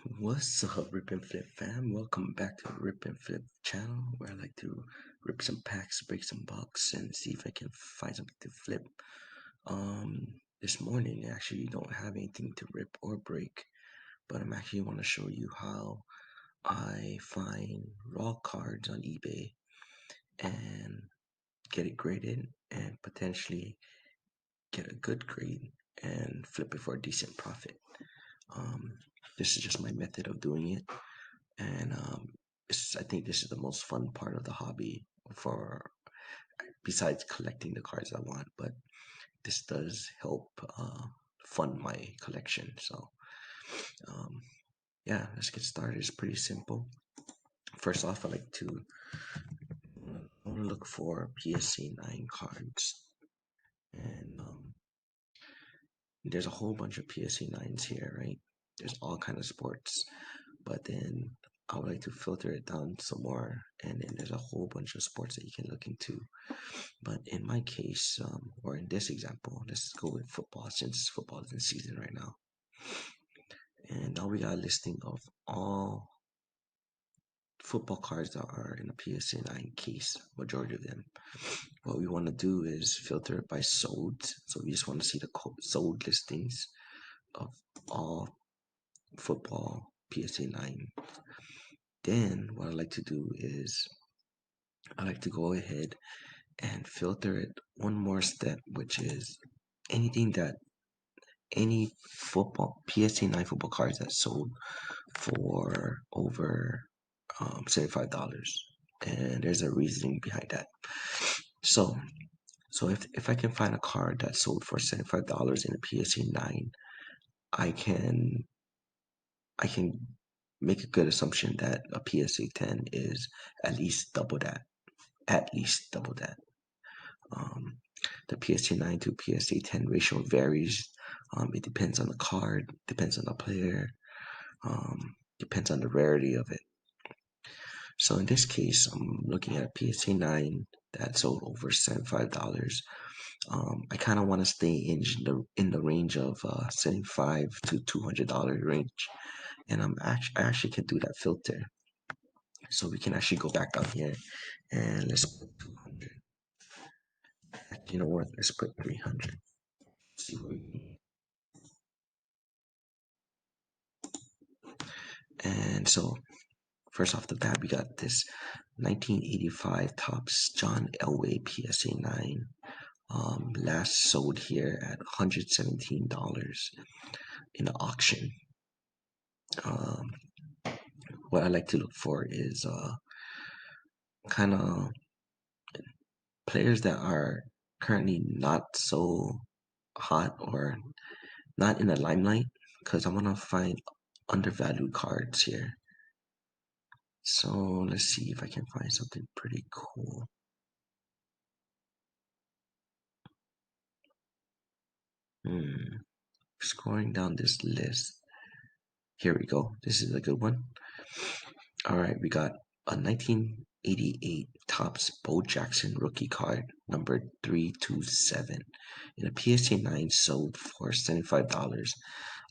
What's up, Rip and Flip fam? Welcome back to the Rip and Flip channel where I like to rip some packs, break some box, and see if I can find something to flip. This morning I actually don't have anything to rip or break, but I'm actually want to show you how I find raw cards on eBay and get it graded and potentially get a good grade and flip it for a decent profit. Um, this is just my method of doing it. And I think this is the most fun part of the hobby for besides collecting the cards I want, but this does help fund my collection. So um, yeah, let's get started. It's pretty simple. First off, I want to look for PSA 9 cards, and there's a whole bunch of PSA 9s here, right? There's all kind of sports, but then I would like to filter it down some more, and then there's a whole bunch of sports that you can look into. But in my case, or in this example, let's go with football since football is in season right now. And now we got a listing of all football cards that are in a PSA 9 case, majority of them. What we want to do is filter it by sold. So we just want to see the sold listings of all football PSA 9. Then what I like to do is I like to go ahead and filter it one more step, which is anything that any football PSA 9 football cards that sold for over $75, and there's a reasoning behind that. So, if I can find a card that sold for $75 in a PSA 9, I can I can make a good assumption that a PSA 10 is at least double that. At least double that. Um, the PSA 9 to PSA 10 ratio varies. It depends on the card, depends on the player, depends on the rarity of it. So in this case, I'm looking at a PSA 9 that sold over $75. I kind of want to stay in the range of $75 to $200 range, and I actually can do that filter. So we can actually go back down here and let's put 200. You know what? Let's put 300. See what we can. And so first off the bat, we got this 1985 Topps John Elway PSA 9. Last sold here at $117 in an auction. Um, what I like to look for is kind of players that are currently not so hot or not in the limelight, because I want to find undervalued cards here. So let's see if I can find something pretty cool. Scrolling down this list. Here we go. This is a good one. All right, we got a 1988 Topps Bo Jackson rookie card, number 327, in a PSA 9 sold for $75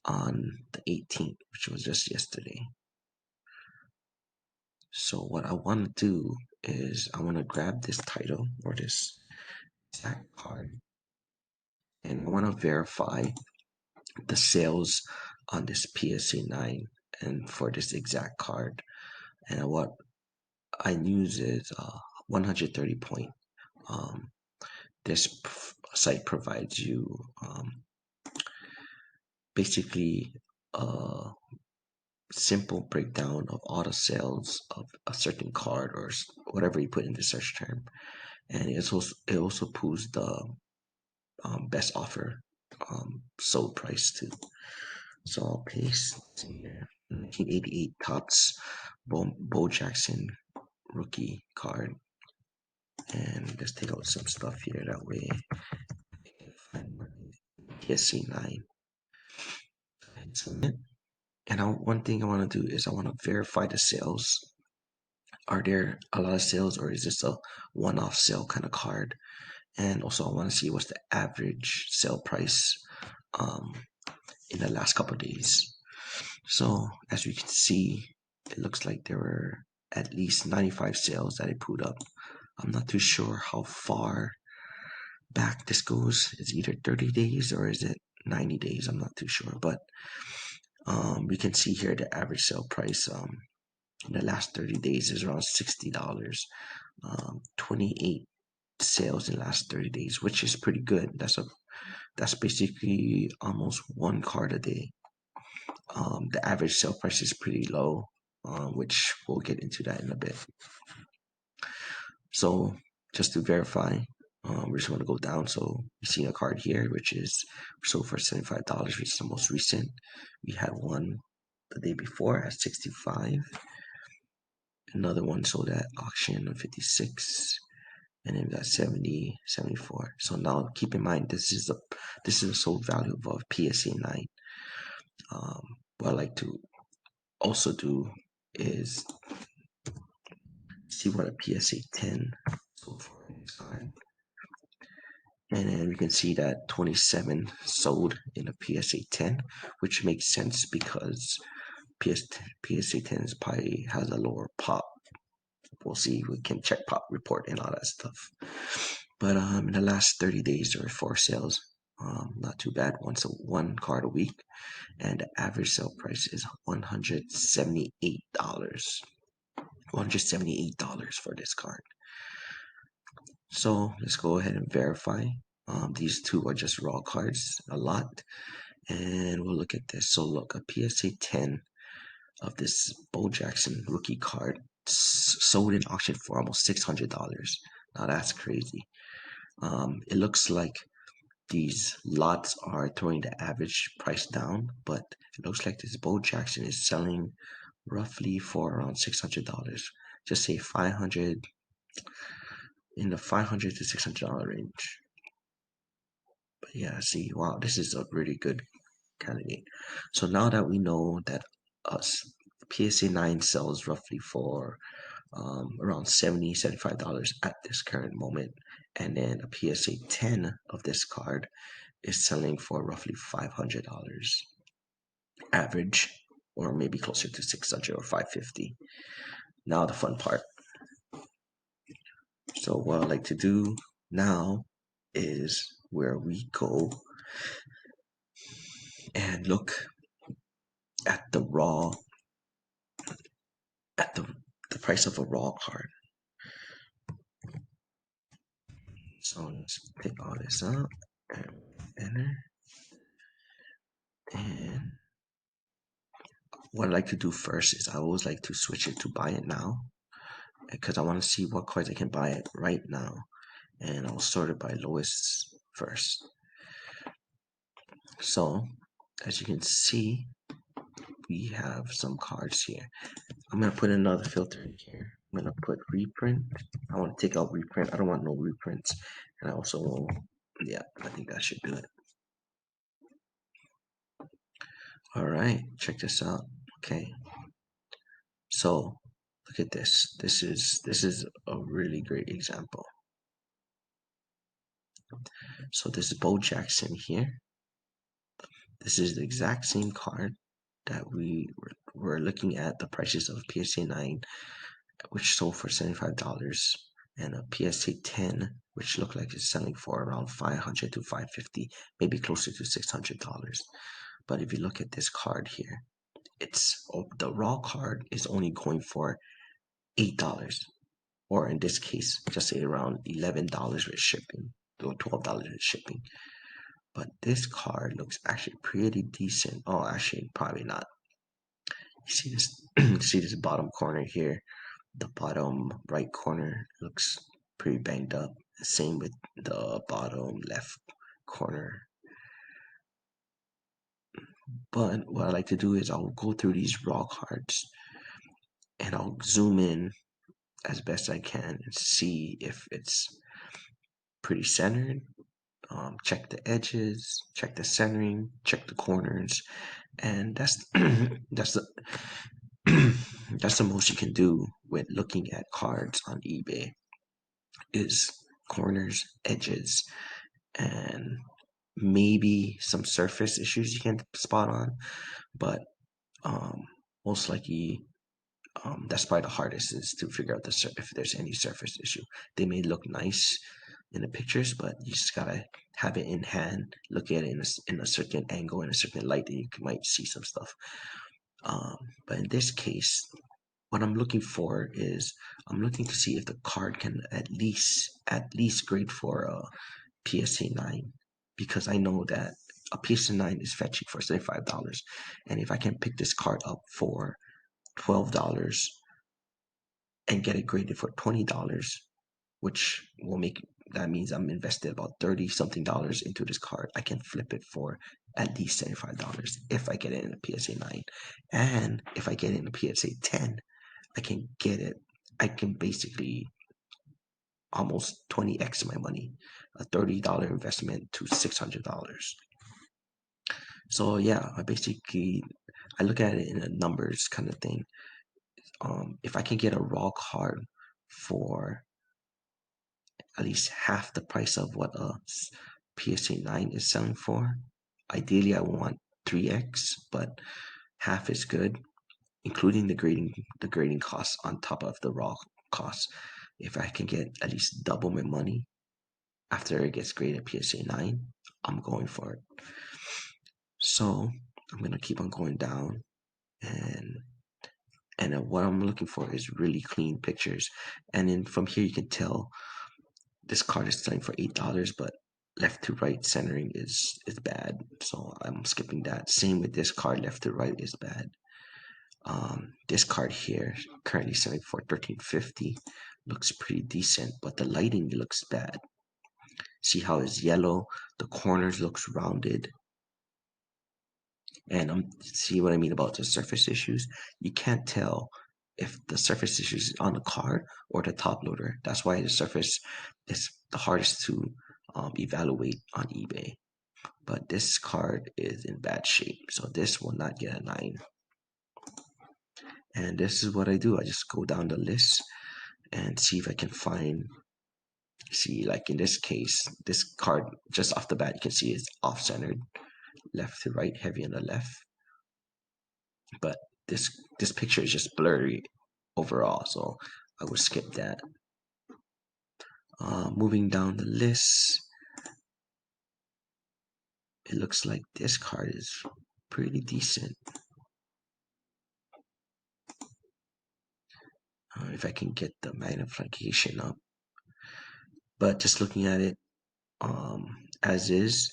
on the 18th, which was just yesterday. So what I want to do is I want to grab this title or this exact card, and I want to verify the sales on this PSA 9 and for this exact card. And what I use is 130 point. Um, this site provides you basically a simple breakdown of all the sales of a certain card or whatever you put in the search term, and it also pulls the best offer sold price too. So I'll paste here 1988 Topps Bo Jackson rookie card, and let's take out some stuff here. That way, PSC 9. Submit. And one thing I want to do is I want to verify the sales. Are there a lot of sales, or is this a one-off sale kind of card? And also, I want to see what's the average sale price um, in the last couple of days. So as we can see, it looks like there were at least 95 sales that I put up. I'm not too sure how far back this goes. It's either 30 days or is it 90 days? I'm not too sure. But we can see here the average sale price in the last 30 days is around $60. 28 sales in the last 30 days, which is pretty good. That's basically almost one card a day. The average sale price is pretty low, which we'll get into that in a bit. So just to verify, we just want to go down. So you see a card here, which is sold for $75, which is the most recent. We had one the day before at 65. Another one sold at auction at 56. And then we got 70, 74. So now keep in mind this is a sold value of a PSA 9. What I like to also do is see what a PSA 10 sold for in this card. And then we can see that 27 sold in a PSA 10, which makes sense because PSA 10 is probably has a lower pop. We'll see. We can check pop report and all that stuff. But in the last 30 days, there were 4 sales. Not too bad. One card a week, and the average sale price is $178. $178 for this card. So let's go ahead and verify. These two are just raw cards, a lot, and we'll look at this. So look, a PSA 10 of this Bo Jackson rookie card sold in auction for almost $600. Now that's crazy. It looks like these lots are throwing the average price down, but it looks like this Bo Jackson is selling roughly for around $600. Just say 500, in the $500 to $600 range. But yeah, see, wow, this is a really good candidate. So now that we know that us PSA 9 sells roughly for around $70, $75 at this current moment, and then a PSA 10 of this card is selling for roughly $500 average, or maybe closer to 600 or 550. Now the fun part. So what I like to do now is where we go and look at the raw, at the price of a raw card. So let's pick all this up and enter. And what I like to do first is I always like to switch it to buy it now, because I want to see what cards I can buy it right now. And I'll sort it by lowest first. So as you can see, we have some cards here. I'm gonna put another filter in here. I'm gonna put reprint. I want to take out reprint. I don't want no reprints. And I also, yeah, I think that should do it. All right, check this out. Okay, so look at this. This is a really great example. So this is Bo Jackson here. This is the exact same card that we were looking at the prices of PSA 9, which sold for $75, and a PSA 10, which looked like it's selling for around $500 to $550, maybe closer to $600. But if you look at this card here, the raw card is only going for $8, or in this case, just say around $11 with shipping, or $12 with shipping. But this card looks actually pretty decent. Oh, actually, probably not. You see this? See this bottom corner here? The bottom right corner looks pretty banged up. Same with the bottom left corner. But what I like to do is I'll go through these raw cards and I'll zoom in as best I can and see if it's pretty centered. Check the edges, check the centering, check the corners, and that's that's the that's the most you can do with looking at cards on eBay, is corners, edges, and maybe some surface issues you can spot on. But Um, Most likely, that's probably the hardest is to figure out if there's any surface issue. They may look nice in the pictures, but you just gotta have it in hand, look at it in a certain angle, in a certain light, and you might see some stuff. But in this case, what I'm looking for is I'm looking to see if the card can at least grade for a PSA 9, because I know that a PSA 9 is fetching for $75, and if I can pick this card up for $12 and get it graded for $20, which will make that means I'm invested about 30 something dollars into this card. I can flip it for at least $75 if I get it in a PSA 9. And if I get it in a PSA 10, I can get it. I can basically almost 20x my money, a $30 investment to $600. So yeah, I look at it in a numbers kind of thing. If I can get a raw card for at least half the price of what a PSA 9 is selling for, ideally I want 3x, but half is good, including the grading costs on top of the raw costs. If I can get at least double my money after it gets graded PSA 9, I'm going for it. So I'm gonna keep on going down, and what I'm looking for is really clean pictures. And then from here you can tell this card is selling for $8, but left to right centering is bad. So I'm skipping that. Same with this card, left to right is bad. This card here currently selling for $13.50, looks pretty decent, but the lighting looks bad. See how it's yellow, the corners looks rounded, and see what I mean about the surface issues. You can't tell if the surface issues is on the card or the top loader. That's why the surface is the hardest to evaluate on eBay. But this card is in bad shape, so this will not get a 9. And this is what I do. I just go down the list and see if I can find. See, like in this case, this card just off the bat, you can see it's off-centered, left to right, heavy on the left. But this picture is just blurry overall, so I would skip that. Moving down the list, it looks like this card is pretty decent. If I can get the magnification up, but just looking at it as is,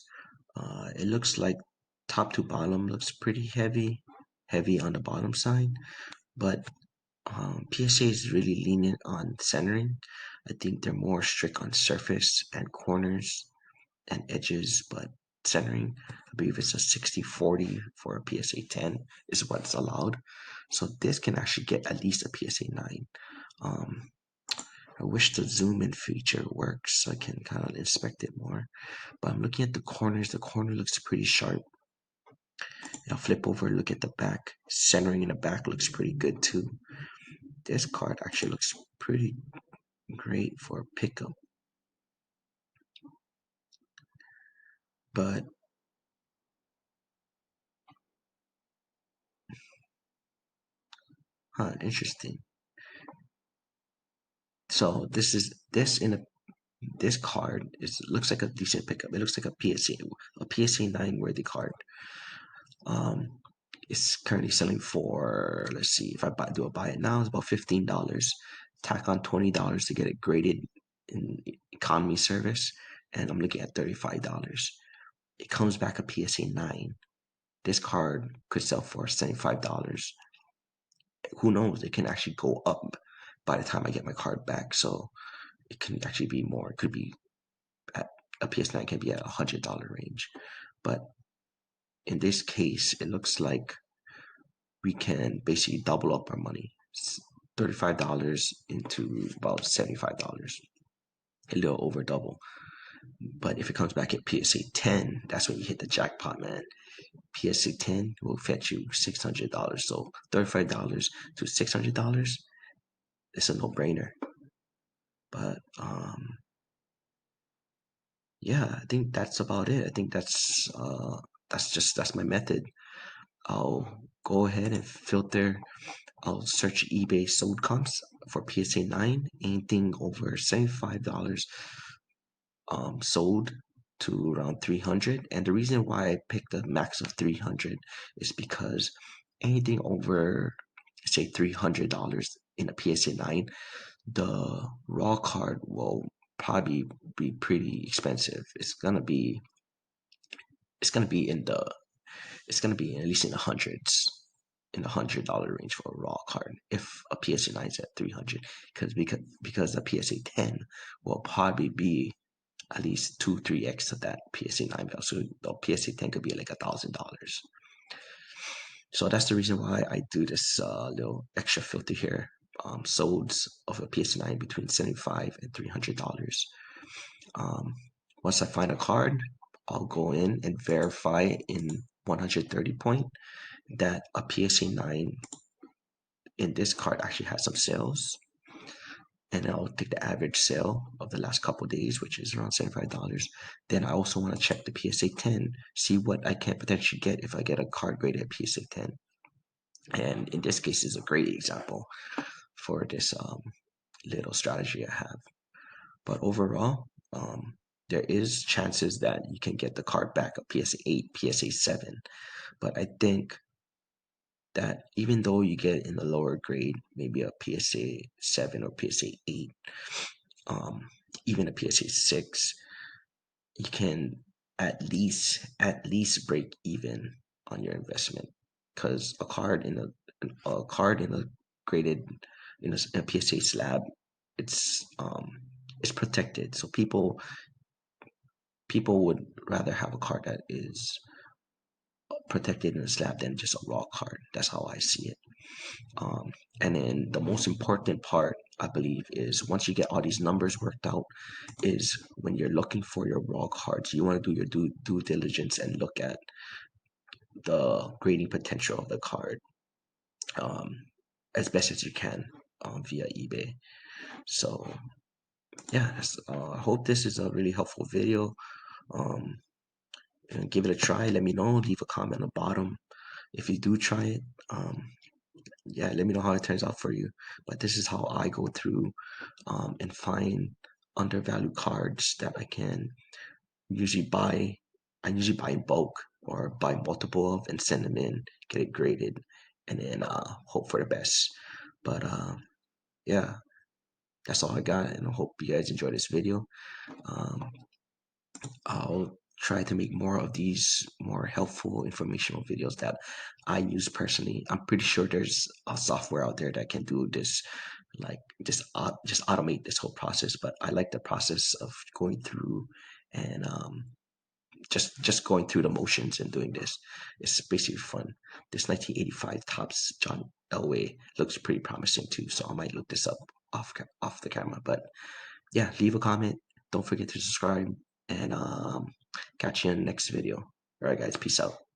it looks like top to bottom looks pretty heavy on the bottom side, but PSA is really lenient on centering. I think they're more strict on surface and corners and edges, but centering, I believe it's a 60-40 for a PSA 10 is what's allowed. So this can actually get at least a PSA 9. I wish the zoom in feature works so I can kind of inspect it more. But I'm looking at the corners. The corner looks pretty sharp. And I'll flip over and look at the back. Centering in the back looks pretty good too. This card actually looks pretty great for a pickup. But interesting. So this card looks like a decent pickup. It looks like a PSA 9 worthy card. It's currently selling for, let's see, if I do a buy it now, it's about $15. Tack on $20 to get it graded in economy service, and I'm looking at $35. It comes back a PSA 9. This card could sell for $75. Who knows? It can actually go up by the time I get my card back. So it can actually be more. It could be at a PS9 can be at $100 range. But in this case, it looks like we can basically double up our money. $35 into about $75. A little over double. But if it comes back at PSA 10, that's when you hit the jackpot, man. PSA 10 will fetch you $600. So $35 to $600, it's a no-brainer. But yeah, I think that's about it. I think that's my method. I'll go go ahead and filter. I'll search eBay sold comps for PSA 9. Anything over $75 sold to around 300. And the reason why I picked a max of 300 is because anything over, say, $300 in a PSA 9, the raw card will probably be pretty expensive. It's gonna be in the it's gonna be at least in the hundreds, in the $100 range for a raw card if a PSA 9 is at 300, because the PSA 10 will probably be at least 2-3x of that PSA 9 value. So the PSA 10 could be like $1,000. So that's the reason why I do this little extra filter here. Solds of a PSA 9 between $75 and $300. Um, Once I find a card, I'll go in and verify in 130 point that a PSA 9 in this card actually has some sales. And I'll take the average sale of the last couple of days, which is around $75. Then I also want to check the PSA 10, see what I can potentially get if I get a card graded at PSA 10. And in this case, is a great example for this little strategy I have. But overall, there is chances that you can get the card back at PSA 8, PSA 7. But I think that even though you get in the lower grade, maybe a PSA 7 or PSA 8, um, even a PSA 6, you can at least break even on your investment, because a card in a graded in a PSA slab, it's it's protected. So people would rather have a card that is protected in a slab than just a raw card. That's how I see it. Um, and then the most important part, I believe, is once you get all these numbers worked out, is when you're looking for your raw cards, you want to do your due diligence and look at the grading potential of the card um, as best as you can via eBay. So yeah, I hope this is a really helpful video. Um, Give it a try. Let me know. Leave a comment on the bottom if you do try it. Yeah, let me know how it turns out for you. But this is how I go through and find undervalued cards that I can usually buy. I usually buy in bulk or buy multiple of and send them in, get it graded, and then hope for the best. But yeah, that's all I got, and I hope you guys enjoy this video. Um, I'll try to make more of these more helpful informational videos that I use personally. I'm pretty sure there's a software out there that can do this, like just automate this whole process. But I like the process of going through and just going through the motions and doing this. It's basically fun. This 1985 Topps John Elway looks pretty promising too, so I might look this up off the camera. But yeah, leave a comment. Don't forget to subscribe, and catch you in the next video. All right, guys, peace out.